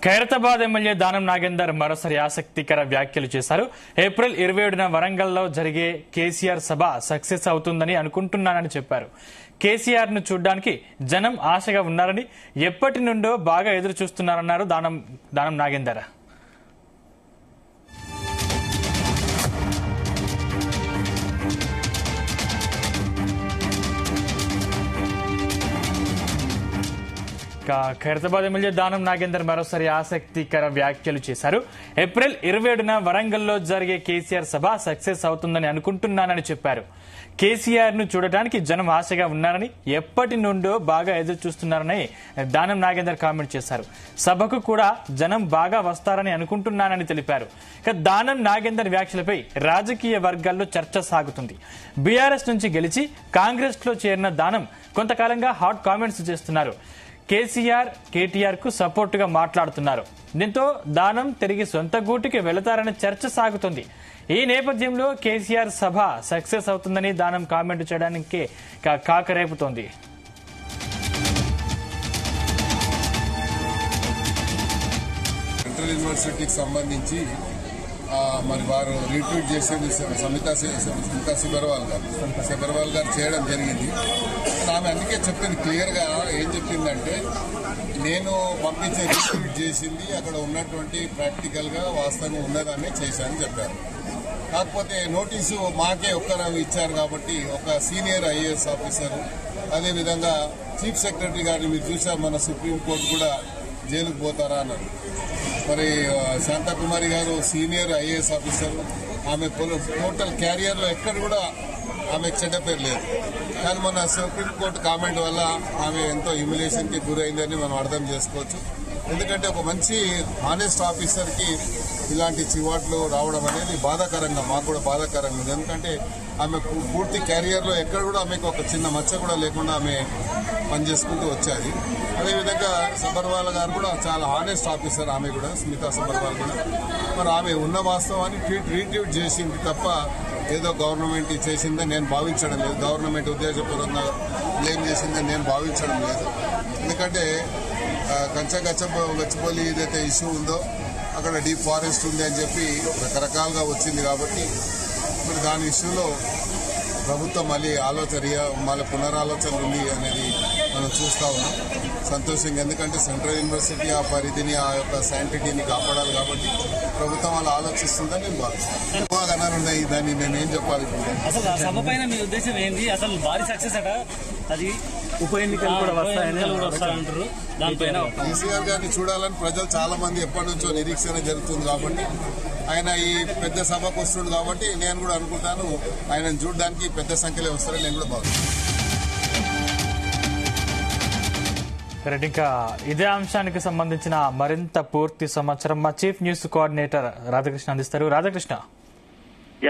Khairatabad MLA Danam Nagender మరోసారి ఆసక్తికర వ్యాఖ్యలు చేశారు. ఏప్రిల్ 27న వరంగల్లో జరిగే కేసీఆర్ సభ సక్సెస్ అవుతుందని అనుకుంటున్నానని చెప్పారు. కేసీఆర్ ను చూడ్డానికి జనం ఆశగా ఉన్నారని, ఎప్పటి నుండో బాగా ఎదురు చూస్తున్నారన్నారు దానం నాగేందర్. ఖైరతాబాద్ ఎమ్మెల్యే దానం నాగేందర్ మరోసారి ఆసక్తికర వ్యాఖ్యలు చేశారు. ఏప్రిల్ 27న వరంగల్లో జరిగే కేసీఆర్ సభ సక్సెస్ అవుతుందని అనుకుంటున్నానని చెప్పారు. కేసీఆర్ ను చూడటానికి జనం ఆశగా ఉన్నారని, ఎప్పటి నుండో బాగా ఎదురు చూస్తున్నారని దానం నాగేందర్ కామెంట్ చేశారు. సభకు కూడా జనం బాగా వస్తారని అనుకుంటున్నానని తెలిపారు. దానం నాగేందర్ వ్యాఖ్యలపై రాజకీయ వర్గాల్లో చర్చ సాగుతుంది. బీఆర్ఎస్ నుంచి గెలిచి కాంగ్రెస్ లో చేరిన దానం కొంతకాలంగా హాట్ కామెంట్స్ చేస్తున్నారు. కేసీఆర్, కేటీఆర్ కు సపోర్ట్ గా మాట్లాడుతున్నారు. దీంతో దానం తిరిగి సొంత గూటికి వెళతారనే చర్చ సాగుతుంది. ఈ నేపథ్యంలో కేసీఆర్ సభ సక్సెస్ అవుతుందని దానం కామెంట్ చేయడానికి కాకరేపుతోంది. సెంట్రల్ యూనివర్సిటీకి సంబంధించి మరి వారు రీట్వీట్ చేసేది సమితా సిబర్వాల్ గారు చేయడం జరిగింది. ఆమె అందుకే చెప్పింది క్లియర్గా. ఏం చెప్పిందంటే, నేను పంపించే రీట్వీట్ చేసింది అక్కడ ఉన్నటువంటి ప్రాక్టికల్గా వాస్తవంగా ఉన్నదాన్ని చేశానని చెప్పారు. కాకపోతే నోటీసు మాకే ఒక్కరు ఇచ్చారు కాబట్టి ఒక సీనియర్ ఐఏఎస్ ఆఫీసర్, అదేవిధంగా చీఫ్ సెక్రటరీ గారిని మీరు చూశారు, మన సుప్రీంకోర్టు కూడా జైలుకు పోతారా అన్నారు. మరి శాంతకుమారి గారు సీనియర్ ఐఏఎస్ ఆఫీసర్, ఆమె టోటల్ క్యారియర్లో ఎక్కడ కూడా ఆమెకు చెడ్డ పేరు లేదు. కానీ మన సుప్రీంకోర్టు కామెంట్ వల్ల ఆమె ఎంతో హ్యూమిలేషన్కి గురైందని మనం అర్థం చేసుకోవచ్చు. ఎందుకంటే ఒక మంచి హానెస్ట్ ఆఫీసర్కి ఇలాంటి చివాట్లు రావడం అనేది బాధాకరంగా, మాకు కూడా బాధాకరంగా ఉంది. ఎందుకంటే ఆమె పూర్తి క్యారియర్లో ఎక్కడ కూడా ఆమెకు ఒక చిన్న మచ్చ కూడా లేకుండా ఆమె పనిచేసుకుంటూ వచ్చేది. అదేవిధంగా సబర్వాల్ గారు కూడా చాలా హానెస్ట్ ఆఫీసర్, ఆమె కూడా స్మితా సబర్వాల్ కూడా. మరి ఆమె ఉన్న వాస్తవాన్ని రీట్వీట్ చేసింది తప్ప ఏదో గవర్నమెంట్ చేసిందని నేను భావించడం లేదు. గవర్నమెంట్ ఉద్దేశపూర్వకంగా బ్లేమ్ చేసిందని నేను భావించడం లేదు. ఎందుకంటే గచ్చిబౌలి ఏదైతే ఇష్యూ ఉందో అక్కడ డీప్ ఫారెస్ట్ ఉంది అని చెప్పి రకరకాలుగా వచ్చింది కాబట్టి మరి దాని ఇష్యూలో ప్రభుత్వం మళ్ళీ పునరాలోచన ఉంది అనేది మనం చూస్తా ఉన్నాం. సంతోషంగా, ఎందుకంటే సెంట్రల్ యూనివర్సిటీ ఆ పరిధిని, ఆ యొక్క శాంటిటీని కాపాడాలి కాబట్టి ప్రభుత్వం అలా ఆలోచిస్తుందని నేను భావిస్తాను. బాగా ఉన్నాయి, దాన్ని నేనేం చెప్పాలి. అసలు ఆ సభ పైన మీ ఉద్దేశం ఏంటి? అసలు భారీ సక్సెస్ అట, అది ఉప ఎన్నికలు కూడా వస్తాయంటారు. దానిపైన కేసీఆర్ గారిని చూడాలని ప్రజలు చాలా మంది ఎప్పటి నుంచో నిరీక్షణ జరుగుతుంది కాబట్టి, ఆయన ఈ పెద్ద సభకు వస్తుంది కాబట్టి నేను కూడా అనుకుంటాను ఆయనను చూడడానికి పెద్ద సంఖ్యలో వస్తారని నేను కూడా భావిస్తాను. ఇంకా ఇదే అంశానికి సంబంధించిన మరింత పూర్తి సమాచారం మా చీఫ్ న్యూస్ కోఆర్డినేటర్ రాధాకృష్ణ అందిస్తారు. Radhakrishna.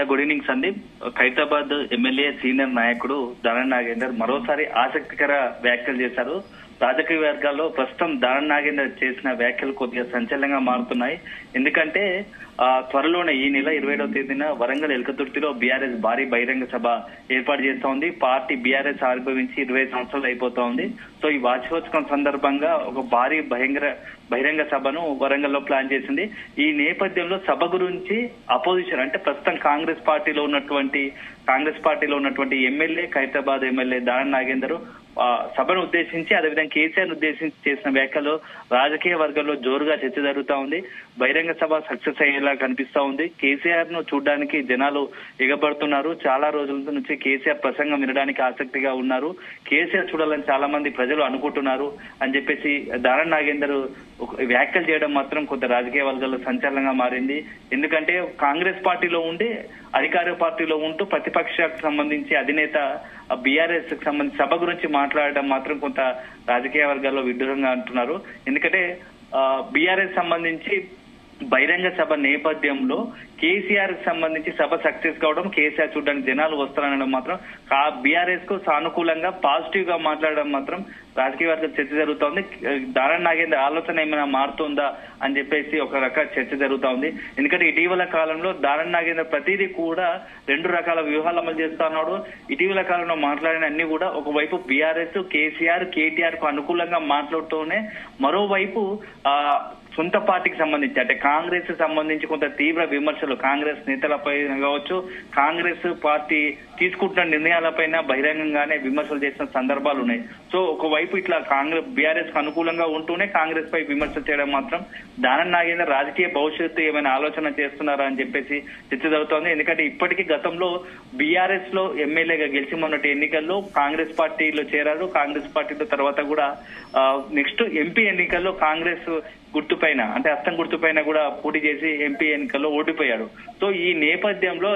Good evening Sandeep. Khairatabad MLA senior నాయకుడు దానం నాగేందర్ మరోసారి ఆసక్తికర వ్యాఖ్యలు చేశారు. రాజకీయ వర్గాల్లో ప్రస్తుతం దానం నాగేందర్ చేసిన వ్యాఖ్యలు కొద్దిగా సంచలనంగా మారుతున్నాయి. ఎందుకంటే త్వరలోనే ఈ నెల 27వ తేదీన వరంగల్ ఎల్కతుర్తిలో బీఆర్ఎస్ భారీ బహిరంగ సభ ఏర్పాటు చేస్తా ఉంది. పార్టీ బీఆర్ఎస్ ఆవిర్భవించి 20 సంవత్సరాలు అయిపోతా ఉంది. సో ఈ వార్షికోత్సవం సందర్భంగా ఒక భారీ బహిరంగ సభను వరంగల్లో ప్లాన్ చేసింది. ఈ నేపథ్యంలో సభ గురించి అపోజిషన్, అంటే ప్రస్తుతం కాంగ్రెస్ పార్టీలో ఉన్నటువంటి ఎమ్మెల్యే, ఖైరతాబాద్ ఎమ్మెల్యే దానం నాగేందర్ సభను ఉద్దేశించి, అదేవిధంగా కేసీఆర్ ఉద్దేశించి చేసిన వ్యాఖ్యలు రాజకీయ వర్గాల్లో జోరుగా చర్చ జరుగుతా ఉంది. బహిరంగ సభ సక్సెస్ అయ్యేలా కనిపిస్తా ఉంది. కేసీఆర్ ను చూడడానికి జనాలు ఎగబడుతున్నారు. చాలా రోజుల నుంచి కేసీఆర్ ప్రసంగం వినడానికి ఆసక్తిగా ఉన్నారు. కేసీఆర్ చూడాలని చాలా మంది ప్రజలు అనుకుంటున్నారు అని చెప్పేసి దానం నాగేందర్ వ్యాఖ్యలు చేయడం మాత్రం కొంత రాజకీయ వర్గాల్లో సంచలనంగా మారింది. ఎందుకంటే కాంగ్రెస్ పార్టీలో ఉండి అధికార పార్టీలో ఉంటూ ప్రతిపక్షానికి సంబంధించి అధినేత బీఆర్ఎస్ కి సంబంధించి సభ గురించి మాట్లాడడం మాత్రం కొంత రాజకీయ వర్గాల్లో విడ్డూరంగా అంటున్నారు. ఎందుకంటే బీఆర్ఎస్ సంబంధించి బహిరంగ సభ నేపథ్యంలో కేసీఆర్ కి సంబంధించి సభ సక్సెస్ కావడం, కేసీఆర్ చూడడానికి జనాలు వస్తారనడం మాత్రం బీఆర్ఎస్ కు సానుకూలంగా పాజిటివ్ గా మాట్లాడడం మాత్రం రాజకీయ వర్గ చర్చ జరుగుతోంది. దానం నాగేందర్ ఆలోచన ఏమైనా మారుతుందా అని చెప్పేసి ఒక రకాల చర్చ జరుగుతా ఉంది. ఎందుకంటే ఇటీవల కాలంలో దానం నాగేందర్ ప్రతిదీ కూడా 2 రకాల వ్యూహాలు అమలు చేస్తా ఉన్నాడు. ఇటీవల కాలంలో మాట్లాడిన అన్ని కూడా ఒకవైపు బీఆర్ఎస్, కేసీఆర్, కేటీఆర్ కు అనుకూలంగా మాట్లాడుతూనే మరోవైపు సొంత పార్టీకి సంబంధించి అంటే కాంగ్రెస్ సంబంధించి కొంత తీవ్ర విమర్శలు కాంగ్రెస్ నేతలపై కావచ్చు, కాంగ్రెస్ పార్టీ తీసుకుంటున్న నిర్ణయాలపైన బహిరంగంగానే విమర్శలు చేసిన సందర్భాలు ఉన్నాయి. సో ఒకవైపు ఇట్లా కాంగ్రెస్ బీఆర్ఎస్ కు అనుకూలంగా ఉంటూనే కాంగ్రెస్ పై విమర్శలు చేయడం మాత్రం దానం నాగేందర్ రాజకీయ భవిష్యత్తు ఏమైనా ఆలోచన చేస్తున్నారా అని చెప్పేసి చర్చ జరుగుతోంది. ఎందుకంటే ఇప్పటికీ గతంలో బీఆర్ఎస్ లో ఎమ్మెల్యేగా గెలిచి మొన్నటి ఎన్నికల్లో కాంగ్రెస్ పార్టీలో చేరారు. కాంగ్రెస్ పార్టీలో తర్వాత కూడా నెక్స్ట్ ఎంపీ ఎన్నికల్లో కాంగ్రెస్ గుర్తుపైన అంటే హస్తం గుర్తుపైన కూడా పోటీ చేసి ఎంపీ ఎన్నికల్లో ఓడిపోయాడు. సో ఈ నేపథ్యంలో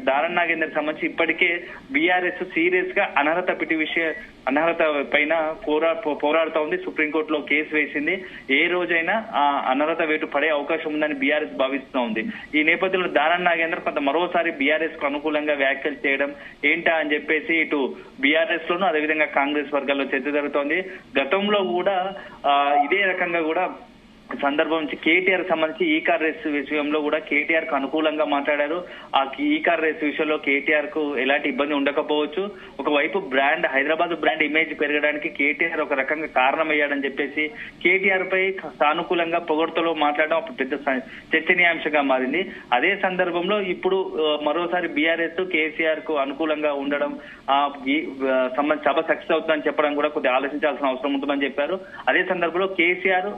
దానం నాగేందర్ సంబంధించి ఇప్పటికే బీఆర్ఎస్ సీరియస్ గా అనర్హత పైన పోరాడుతూ ఉంది. సుప్రీంకోర్టులో కేసు వేసింది. ఏ రోజైనా ఆ అనర్హత వేటు పడే అవకాశం ఉందని బీఆర్ఎస్ భావిస్తూ ఉంది. ఈ నేపథ్యంలో దానం నాగేందర్ కొంత మరోసారి బీఆర్ఎస్ కు అనుకూలంగా వ్యాఖ్యలు చేయడం ఏంటా అని చెప్పేసి ఇటు బీఆర్ఎస్ లోను అదేవిధంగా కాంగ్రెస్ వర్గాల్లో చర్చ జరుగుతోంది. గతంలో కూడా ఇదే రకంగా కూడా సందర్భం నుంచి కేటీఆర్ సంబంధించి ఈ కార్ రేస్ విషయంలో కూడా కేటీఆర్ కు అనుకూలంగా మాట్లాడారు. ఆ ఈ కార్ రేస్ విషయంలో కేటీఆర్ కు ఎలాంటి ఇబ్బంది ఉండకపోవచ్చు. ఒకవైపు బ్రాండ్ హైదరాబాద్ బ్రాండ్ ఇమేజ్ పెరగడానికి కేటీఆర్ ఒక రకంగా కారణమయ్యాడని చెప్పేసి కేటీఆర్ పై సానుకూలంగా పొగడ్తలో మాట్లాడడం అప్పుడు పెద్ద చర్చనీయాంశంగా మారింది. అదే సందర్భంలో ఇప్పుడు మరోసారి బీఆర్ఎస్ కేసీఆర్ కు అనుకూలంగా ఉండడం సభ సక్సెస్ అవుతుందని చెప్పడం కూడా కొద్దిగా ఆలోచించాల్సిన అవసరం ఉంటుందని చెప్పారు. అదే సందర్భంలో కేసీఆర్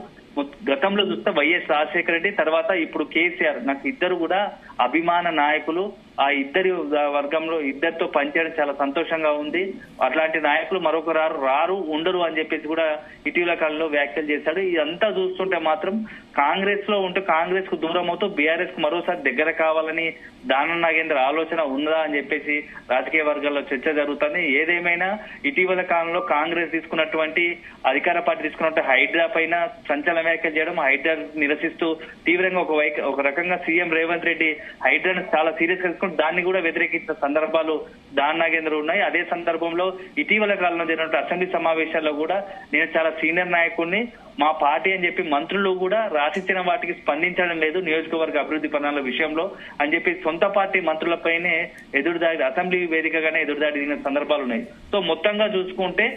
గతంలో చూస్తే వైఎస్ రాజశేఖర రెడ్డి తర్వాత ఇప్పుడు కేసీఆర్ నాకు ఇద్దరు కూడా అభిమాన నాయకులు. ఆ ఇద్దరి వర్గంలో ఇద్దరితో పనిచేయడం చాలా సంతోషంగా ఉంది. అట్లాంటి నాయకులు మరొకరు ఉండరు అని చెప్పేసి కూడా ఇటీవల కాలంలో వ్యాఖ్యలు చేశాడు. ఇదంతా చూస్తుంటే మాత్రం కాంగ్రెస్ లో ఉంటూ కాంగ్రెస్ కు దూరం అవుతూ బీఆర్ఎస్ కు మరోసారి దగ్గర కావాలని దానం నాగేందర్ ఆలోచన ఉందా అని చెప్పేసి రాజకీయ వర్గాల్లో చర్చ జరుగుతుంది. ఏదేమైనా ఇటీవల కాలంలో కాంగ్రెస్ తీసుకున్నటువంటి అధికార పార్టీ తీసుకున్నటువంటి హైడ్రా పైన సంచలన వ్యాఖ్యలు చేయడం, హైడ్రా నిరసిస్తూ తీవ్రంగా ఒక రకంగా సీఎం రేవంత్ రెడ్డి హైడ్రాను చాలా సీరియస్ గా దాన్ని కూడా వ్యతిరేకించిన సందర్భాలు దానం నాగేందర్ ఉన్నాయి. అదే సందర్భంలో ఇటీవల కాలంలో జరిగిన అసెంబ్లీ సమావేశాల్లో కూడా నేను చాలా సీనియర్ నాయకుడిని, మా పార్టీ అని చెప్పి మంత్రులు కూడా రాసిచ్చిన వాటికి స్పందించడం లేదు నియోజకవర్గ అభివృద్ధి పనుల విషయంలో అని చెప్పి సొంత పార్టీ మంత్రులపైనే ఎదురుదాడి అసెంబ్లీ వేదికగానే ఎదురుదాడి దిగిన సందర్భాలు ఉన్నాయి. సో మొత్తంగా చూసుకుంటే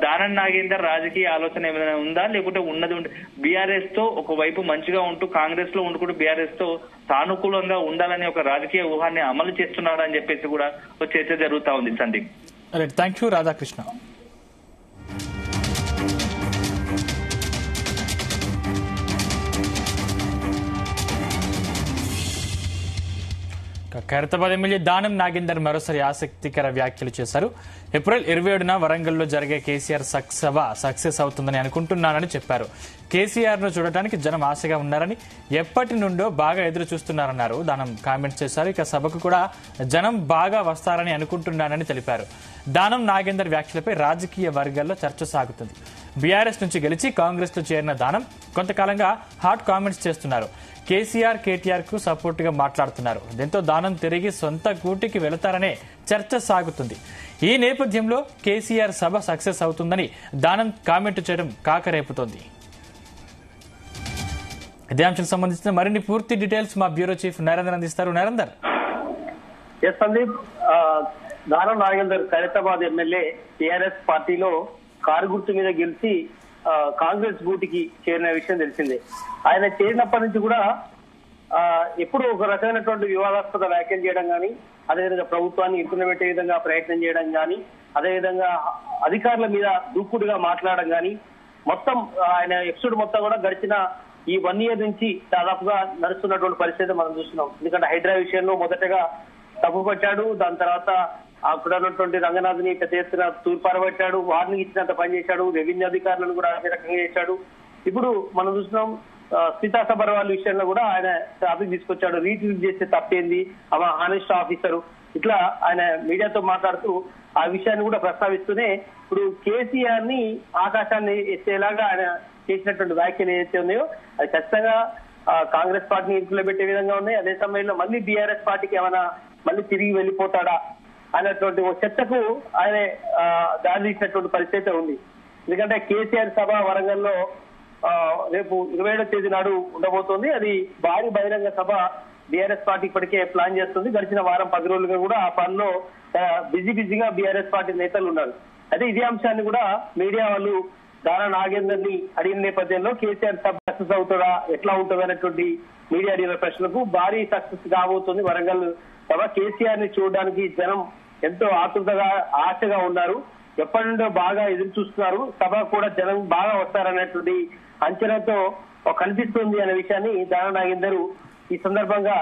దానం నాగేందర్ రాజకీయ ఆలోచన ఏమైనా ఉందా, లేకుంటే ఉన్నది బీఆర్ఎస్ తో ఒకవైపు మంచిగా ఉంటూ కాంగ్రెస్ లో ఉండుకుంటూ బీఆర్ఎస్ తో సానుకూలంగా ఉండాలని ఒక రాజకీయ ఊహాన్ని అమలు చేస్తున్నాడా అని చెప్పేసి కూడా ఒక చర్చ జరుగుతా ఉంది. Sandeep. Thank you Radhakrishna. Khairatabad MLA Danam Nagender మరోసారి ఆసక్తికర వ్యాఖ్యలు చేశారు. ఏప్రిల్ 27న వరంగల్లో జరిగే కేసీఆర్ సభ సక్సెస్ అవుతుందని అనుకుంటున్నానని చెప్పారు. కేసీఆర్ ను చూడటానికి జనం ఆశగా ఉన్నారని, ఎప్పటి నుండో బాగా ఎదురు చూస్తున్నారన్నారు. దానం కామెంట్స్ చేశారు. ఇక సభకు కూడా జనం బాగా వస్తారని అనుకుంటున్నానని తెలిపారు. దానం నాగేందర్ వ్యాఖ్యలపై రాజకీయ వర్గాల్లో చర్చ సాగుతుంది. బీఆర్ఎస్ నుంచి గెలిచి కాంగ్రెస్ లో చేరిన దానం కొంతకాలంగా హాట్ కామెంట్స్ చేస్తున్నారు. కేసీఆర్ కేటీఆర్ కు సపోర్ట్ గా మాట్లాడుతున్నారు. దీంతో దానం తిరిగి సొంత గూటికి వెళతారనే చర్చ సాగుతుంది. ఈ నేపథ్యంలో కేసీఆర్ సభ సక్సెస్ అవుతుందని దానం కామెంట్ చేయడం కాకరేపుతోంది. ఇదే అంశానికి సంబంధించిన మరిన్ని పూర్తి డీటెయిల్స్ మా బ్యూరో చీఫ్ నరేందర్ అందిస్తారు. నరేందర్. సందీప్, దానం నాగేందర్ ఖైరతాబాద్ ఎమ్మెల్యే టీఆర్ఎస్ పార్టీలో కారు గుర్తు మీద గెలిచి కాంగ్రెస్ గూటికి చేరిన విషయం తెలిసిందే. ఆయన చేరినప్పటి నుంచి కూడా ఎప్పుడు ఒక రకమైనటువంటి వివాదాస్పద వ్యాఖ్యలు చేయడం కానీ, అదేవిధంగా ప్రభుత్వాన్ని ఇరుకున పెట్టే విధంగా ప్రయత్నం చేయడం కానీ, అదేవిధంగా అధికారుల మీద దూకుడుగా మాట్లాడడం కానీ, మొత్తం ఆయన ఎపిసోడ్ మొత్తం కూడా గడిచిన ఈ 1 year నుంచి దాదాపుగా నడుస్తున్నటువంటి పరిస్థితి మనం చూస్తున్నాం. ఎందుకంటే హైడ్రా విషయంలో మొదటగా తప్పు పట్టాడు. దాని తర్వాత అక్కడ ఉన్నటువంటి రంగనాథ్ని పెద్ద ఎత్తున తూర్పారబెట్టాడు. వార్నింగ్ ఇచ్చినంత పనిచేశాడు. రెవెన్యూ అధికారులను కూడా అదే రకంగా చేశాడు. ఇప్పుడు మనం చూస్తున్నాం సీతా సబర్వాల్ విషయంలో కూడా ఆయన టాపిక్ తీసుకొచ్చాడు. రీట్వీట్ చేస్తే తప్పేంది, ఆమె హానెస్ట్ ఆఫీసరు, ఇట్లా ఆయన మీడియాతో మాట్లాడుతూ ఆ విషయాన్ని కూడా ప్రస్తావిస్తూనే ఇప్పుడు కేసీఆర్ ని ఆకాశాన్ని ఎత్తేలాగా ఆయన చేసినటువంటి వ్యాఖ్యలు ఏదైతే ఉన్నాయో అది ఖచ్చితంగా కాంగ్రెస్ పార్టీని ఇంట్లో పెట్టే విధంగా ఉన్నాయి. అదే సమయంలో మళ్ళీ బీఆర్ఎస్ పార్టీకి ఏమైనా మళ్ళీ తిరిగి వెళ్ళిపోతాడా అనేటువంటి ఒక చర్చకు ఆయన దారి తీసినటువంటి పరిస్థితి ఉంది. ఎందుకంటే కేసీఆర్ సభ వరంగల్లో రేపు 27వ తేదీ నాడు ఉండబోతోంది. అది భారీ బహిరంగ సభ బీఆర్ఎస్ పార్టీ ఇప్పటికే ప్లాన్ చేస్తుంది. గడిచిన వారం 10 రోజులుగా కూడా ఆ పనిలో బిజీగా బీఆర్ఎస్ పార్టీ నేతలు ఉన్నారు. అయితే ఇదే అంశాన్ని కూడా మీడియా వాళ్ళు దానా నాగేందర్ ని అడిగిన నేపథ్యంలో కేసీఆర్ సభ సక్సెస్ అవుతుందా, ఎట్లా ఉంటుంది అనేటువంటి మీడియా అడిగిన ప్రశ్నలకు భారీ సక్సెస్ కాబోతుంది వరంగల్ సభ. కేసీఆర్ ని చూడడానికి జనం ఎంతో ఆతృతగా ఆశగా ఉన్నారు, ఎప్పటి నుండో బాగా ఎదురు చూస్తున్నారు. సభ కూడా జనం బాగా వస్తారనేటువంటి అంచనాతో కనిపిస్తుంది అనే విషయాన్ని దానా నాగేందర్ ఈ సందర్భంగా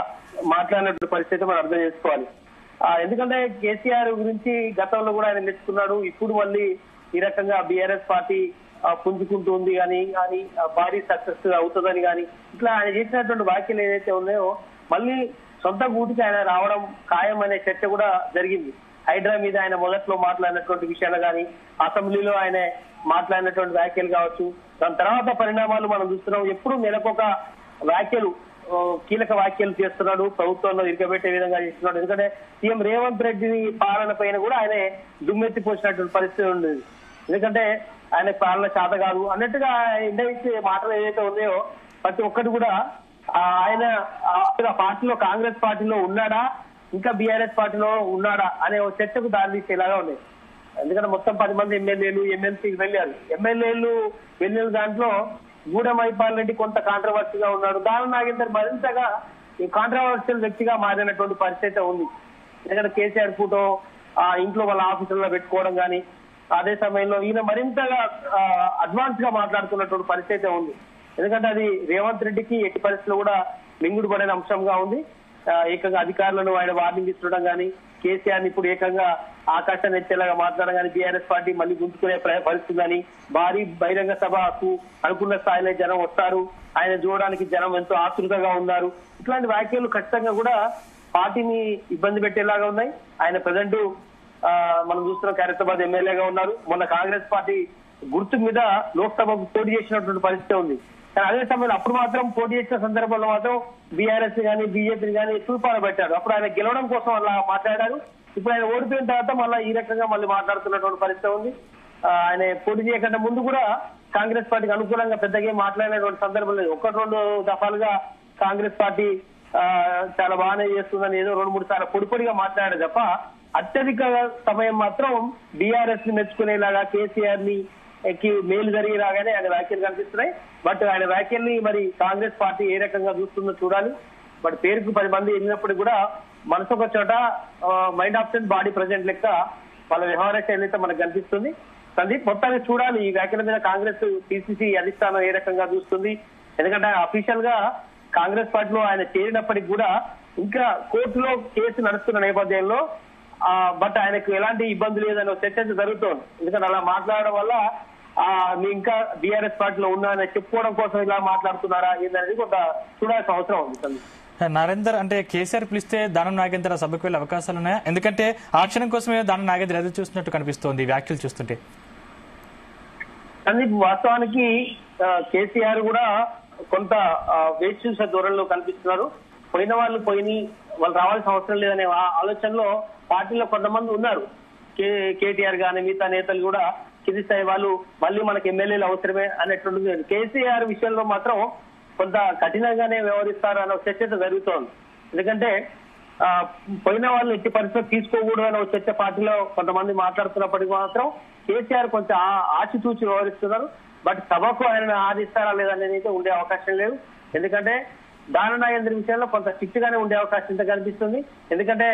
మాట్లాడినటువంటి పరిస్థితి మనం అర్థం చేసుకోవాలి. ఎందుకంటే కేసీఆర్ గురించి గతంలో కూడా ఆయన మెచ్చుకున్నాడు, ఇప్పుడు మళ్ళీ ఈ రకంగా బీఆర్ఎస్ పార్టీ పుంజుకుంటుంది కానీ భారీ సక్సెస్ అవుతుందని కానీ ఇట్లా ఆయన చేసినటువంటి వ్యాఖ్యలు ఏదైతే ఉన్నాయో మళ్ళీ సొంత గూటికి ఆయన రావడం ఖాయం అనే చర్చ కూడా జరిగింది. హైడ్రా మీద ఆయన మొదట్లో మాట్లాడినటువంటి విషయాలు కానీ, అసెంబ్లీలో ఆయన మాట్లాడినటువంటి వ్యాఖ్యలు కావచ్చు, దాని తర్వాత పరిణామాలు మనం చూస్తున్నాం. ఎప్పుడు నెలకొక వ్యాఖ్యలు, కీలక వ్యాఖ్యలు చేస్తున్నాడు, ప్రభుత్వంలో ఇరకబెట్టే విధంగా చేస్తున్నాడు. ఎందుకంటే సీఎం రేవంత్ రెడ్డి పాలన పైన కూడా ఆయన దుమ్మెత్తిపోసినటువంటి పరిస్థితి ఉండేది. ఎందుకంటే ఆయన పాలన చేత కాదు అన్నట్టుగా ఇండైతే మాటలు ఏదైతే ఉన్నాయో ప్రతి ఒక్కటి కూడా ఆయన పార్టీలో, కాంగ్రెస్ పార్టీలో ఉన్నాడా, ఇంకా బీఆర్ఎస్ పార్టీలో ఉన్నాడా అనే చర్చకు దారితీసేలాగా ఉన్నాయి. ఎందుకంటే మొత్తం 10 మంది ఎమ్మెల్యేలు ఎమ్మెల్సీకి వెళ్ళారు. ఎమ్మెల్యేలు వెళ్ళిన దాంట్లో గూడెం మైపాల్ రెడ్డి కొంత కాంట్రవర్సీగా ఉన్నాడు. దానా నాగేందర్ మరింతగా ఈ కాంట్రవర్షియల్ వ్యక్తిగా మారినటువంటి పరిస్థితి ఉంది. ఎందుకంటే కేసీఆర్ ఫోటో ఇంట్లో వాళ్ళ ఆఫీసుల్లో పెట్టుకోవడం కానీ, అదే సమయంలో ఈయన మరింతగా అడ్వాన్స్ గా మాట్లాడుతున్నటువంటి పరిస్థితి ఉంది. ఎందుకంటే అది రేవంత్ రెడ్డికి ఎట్టి పరిస్థితుల్లో కూడా మింగుడు పడిన అంశంగా ఉంది. ఏకంగా అధికారులను ఆయన వార్నింగ్ ఇస్తుండడం కానీ, కేసీఆర్ ని ఇప్పుడు ఏకంగా ఆకాశాన్ని ఎత్తేలాగా మాట్లాడడం కానీ, బీఆర్ఎస్ పార్టీ మళ్ళీ గుంజుకునే పరిస్థితి కానీ, భారీ బహిరంగ సభకు అనుకున్న స్థాయిలో జనం వస్తారు, ఆయన చూడడానికి జనం ఎంతో ఆతృతగా ఉన్నారు. ఇట్లాంటి వ్యాఖ్యలు ఖచ్చితంగా కూడా పార్టీని ఇబ్బంది పెట్టేలాగా ఉన్నాయి. ఆయన ప్రజెంట్ మనం చూస్తున్న ఖైరతాబాద్ ఎమ్మెల్యేగా ఉన్నారు. మొన్న కాంగ్రెస్ పార్టీ గుర్తు మీద లోక్సభకు పోటీ చేసినటువంటి పరిస్థితి ఉంది. కానీ అదే సమయంలో అప్పుడు మాత్రం పోటీ చేసిన సందర్భంలో మాత్రం బీఆర్ఎస్ కానీ బీజేపీని కానీ తూర్పాలు పెట్టారు. అప్పుడు ఆయన గెలవడం కోసం అలా మాట్లాడారు. ఇప్పుడు ఆయన ఓడిపోయిన తర్వాత మళ్ళీ ఈ రకంగా మళ్ళీ మాట్లాడుతున్నటువంటి పరిస్థితి ఉంది. ఆయన పోటీ చేయకుండా ముందు కూడా కాంగ్రెస్ పార్టీకి అనుకూలంగా పెద్దగా మాట్లాడినటువంటి సందర్భం లేదు. 1-2 దఫాలుగా కాంగ్రెస్ పార్టీ చాలా బాగానే చేస్తుందని ఏదో 2-3 సార్లు పొడిపొడిగా మాట్లాడారు తప్ప అత్యధిక సమయం మాత్రం బీఆర్ఎస్ ని మెచ్చుకునేలాగా, కేసీఆర్ ని మేలు జరిగేలాగానే ఆయన వ్యాఖ్యలు కనిపిస్తున్నాయి. బట్ ఆయన వ్యాఖ్యల్ని మరి కాంగ్రెస్ పార్టీ ఏ రకంగా చూస్తుందో చూడాలి. బట్ పేరుకు 10 మంది వెళ్ళినప్పుడు కూడా మనసు ఒక చోట మైండ్ ఆబ్సెంట్ బాడీ ప్రజెంట్ లెక్క వాళ్ళ వ్యవహార శైలి అయితే మనకు కనిపిస్తుంది. సందీప్, మొత్తాన్ని చూడాలి ఈ వ్యాఖ్యల మీద కాంగ్రెస్ పిసిసి అధిష్టానం ఏ రకంగా చూస్తుంది. ఎందుకంటే అఫీషియల్ గా కాంగ్రెస్ పార్టీలో ఆయన చేరినప్పటికి కూడా ఇంకా కోర్టులో కేసు నడుస్తున్న నేపథ్యంలో బట్ ఆయనకు ఎలాంటి ఇబ్బంది లేదని చర్చ జరుగుతోంది. ఎందుకంటే అలా మాట్లాడడం వల్ల మీ ఇంకా బీఆర్ఎస్ పార్టీలో ఉన్నారని చెప్పుకోవడం కోసం ఇలా మాట్లాడుతున్నారా ఏందనేది కొంత చూడాల్సిన అవసరం ఉంది. నరేందర్, అంటే కేసీఆర్ పిలిస్తే దానం నాగేందర్ సభకు వెళ్లే అవకాశాలు ఉన్నాయా? ఎందుకంటే ఆ క్షణం కోసమే దానం నాగేందర్ ఎదురు చూస్తున్నట్టు కనిపిస్తోంది వ్యాఖ్యలు చూస్తుంటే. సందీప్, వాస్తవానికి కేసీఆర్ కూడా కొంత వేచి చూసే ధోరణిలో కనిపిస్తున్నారు. పోయిన వాళ్ళు వాళ్ళు రావాల్సిన అవసరం లేదనే ఆలోచనలో పార్టీలో కొంతమంది ఉన్నారు. కేటీఆర్ గాని మిగతా నేతలు కూడా కింది స్థాయి వాళ్ళు మళ్ళీ మనకు ఎమ్మెల్యేలు అవసరమే అనేటువంటి. కేసీఆర్ విషయంలో మాత్రం కొంత కఠినంగానే వ్యవహరిస్తారు అనే చర్చ జరుగుతోంది. ఎందుకంటే పోయిన వాళ్ళు ఎట్టి పరిస్థితులు తీసుకోకూడదు అనే చర్చ పార్టీలో కొంతమంది మాట్లాడుతున్నప్పటికీ మాత్రం కేసీఆర్ కొంచెం ఆచితూచి వ్యవహరిస్తున్నారు. బట్ సభకు ఆయన ఆదిస్తారా లేదనేది అయితే ఉండే అవకాశం లేదు. ఎందుకంటే దానా నాగేందర్ విషయంలో కొంత స్ట్రిక్ట్ గానే ఉండే అవకాశం ఇంత కనిపిస్తుంది. ఎందుకంటే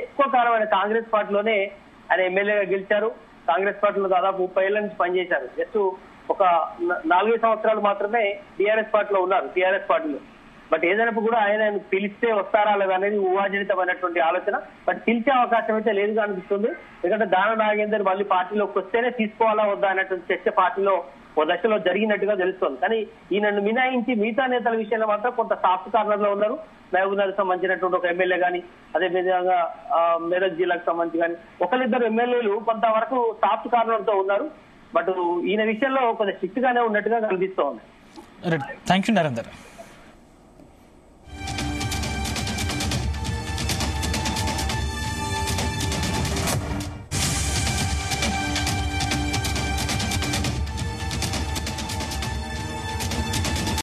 ఎక్కువ కాలం ఆయన కాంగ్రెస్ పార్టీలోనే ఆయన ఎమ్మెల్యేగా గెలిచారు. కాంగ్రెస్ పార్టీలో దాదాపు 30 ఏళ్ల నుంచి పనిచేశారు. జస్ట్ ఒక 4 సంవత్సరాలు మాత్రమే టీఆర్ఎస్ పార్టీలో ఉన్నారు, టీఆర్ఎస్ పార్టీలో. బట్ ఏదైనప్పుడు కూడా ఆయన పిలిస్తే వస్తారా లేదా అనేది ఊహాజనితమైనటువంటి ఆలోచన. బట్ పిలిచే అవకాశం అయితే లేదుగా అనిపిస్తుంది. ఎందుకంటే దానా నాగేందర్ మళ్ళీ పార్టీలోకి వస్తేనే తీసుకోవాలా వద్దా అనేటువంటి చర్చ పార్టీలో ఓ దశలో జరిగినట్టుగా తెలుస్తోంది. కానీ ఈయనను మినాయించి మిగతా నేతల విషయంలో మాత్రం కొంత సాఫ్ట్ కార్నర్ లో ఉన్నారు. మహబూబ్నగర్ సంబంధించినటువంటి ఒక ఎమ్మెల్యే కానీ, అదే విధంగా మెదక్ జిల్లాకు సంబంధించి కానీ 1-2 ఎమ్మెల్యేలు కొంతవరకు సాఫ్ట్ కార్నర్ తో ఉన్నారు. బట్ ఈయన విషయంలో కొంత స్ట్రిక్ట్ గానే ఉన్నట్టుగా కనిపిస్తోంది. Thank you Narender.